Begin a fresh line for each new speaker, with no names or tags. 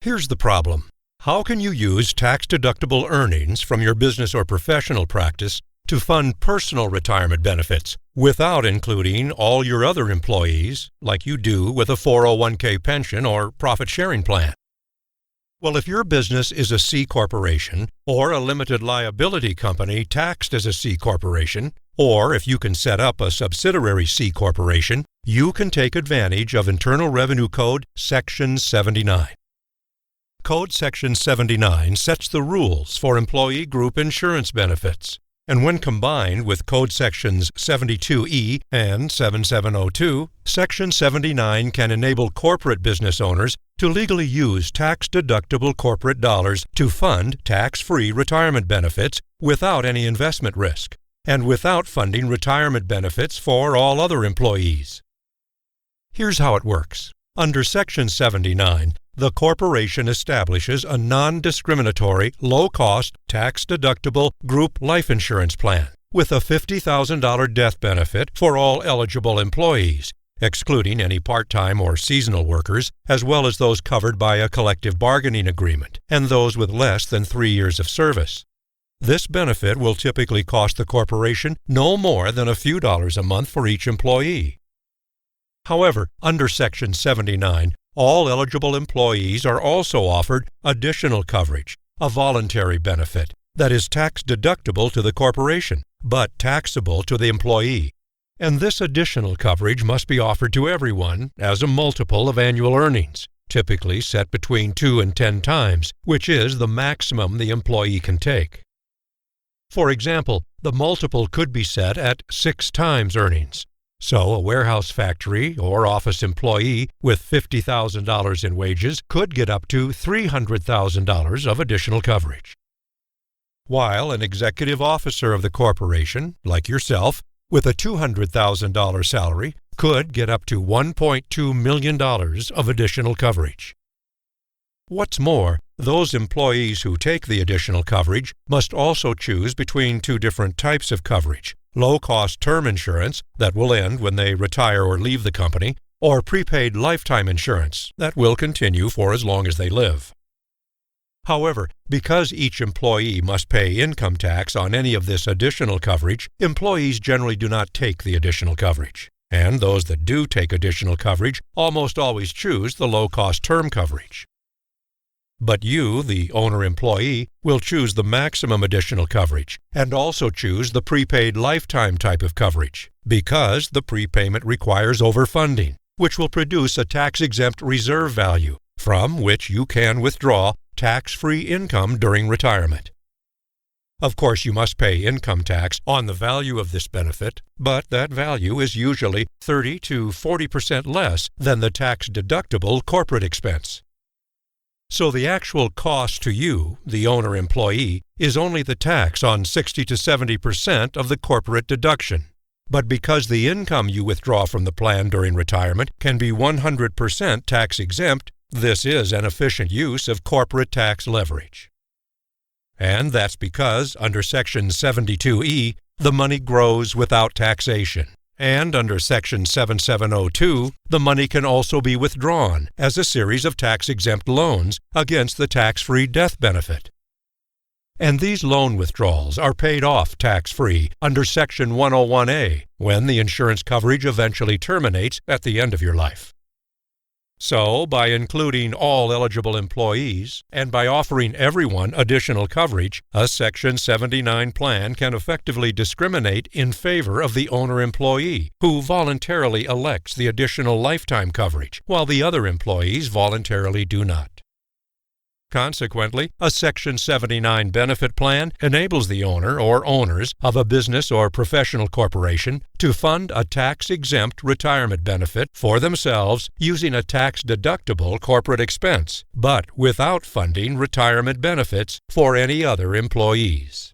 Here's the problem. How can you use tax-deductible earnings from your business or professional practice to fund personal retirement benefits without including all your other employees like you do with a 401k pension or profit-sharing plan? Well, if your business is a C corporation or a limited liability company taxed as a C corporation, or if you can set up a subsidiary C corporation, you can take advantage of Internal Revenue Code Section 79. Code Section 79 sets the rules for employee group insurance benefits, and when combined with Code Sections 72E and 7702, Section 79 can enable corporate business owners to legally use tax-deductible corporate dollars to fund tax-free retirement benefits without any investment risk, and without funding retirement benefits for all other employees. Here's how it works. Under Section 79, the corporation establishes a non-discriminatory, low-cost, tax-deductible group life insurance plan with a $50,000 death benefit for all eligible employees, excluding any part-time or seasonal workers, as well as those covered by a collective bargaining agreement and those with less than 3 years of service. This benefit will typically cost the corporation no more than a few dollars a month for each employee. However, under Section 79, all eligible employees are also offered additional coverage, a voluntary benefit that is tax-deductible to the corporation, but taxable to the employee. And this additional coverage must be offered to everyone as a multiple of annual earnings, typically set between 2 and 10 times, which is the maximum the employee can take. For example, the multiple could be set at 6 times earnings. So a warehouse factory or office employee with $50,000 in wages could get up to $300,000 of additional coverage. While an executive officer of the corporation, like yourself, with a $200,000 salary could get up to $1.2 million of additional coverage. What's more, those employees who take the additional coverage must also choose between 2 different types of coverage: low-cost term insurance that will end when they retire or leave the company, or prepaid lifetime insurance that will continue for as long as they live. However, because each employee must pay income tax on any of this additional coverage, employees generally do not take the additional coverage. And those that do take additional coverage almost always choose the low-cost term coverage. But you, the owner-employee, will choose the maximum additional coverage and also choose the prepaid lifetime type of coverage because the prepayment requires overfunding, which will produce a tax-exempt reserve value from which you can withdraw tax-free income during retirement. Of course, you must pay income tax on the value of this benefit, but that value is usually 30 to 40% less than the tax-deductible corporate expense. So the actual cost to you, the owner-employee, is only the tax on 60 to 70% of the corporate deduction. But because the income you withdraw from the plan during retirement can be 100% tax-exempt, this is an efficient use of corporate tax leverage. And that's because, under Section 72E, the money grows without taxation. And under Section 7702, the money can also be withdrawn as a series of tax-exempt loans against the tax-free death benefit. And these loan withdrawals are paid off tax-free under Section 101A when the insurance coverage eventually terminates at the end of your life. So, by including all eligible employees and by offering everyone additional coverage, a Section 79 plan can effectively discriminate in favor of the owner-employee, who voluntarily elects the additional lifetime coverage, while the other employees voluntarily do not. Consequently, a Section 79 benefit plan enables the owner or owners of a business or professional corporation to fund a tax-exempt retirement benefit for themselves using a tax-deductible corporate expense, but without funding retirement benefits for any other employees.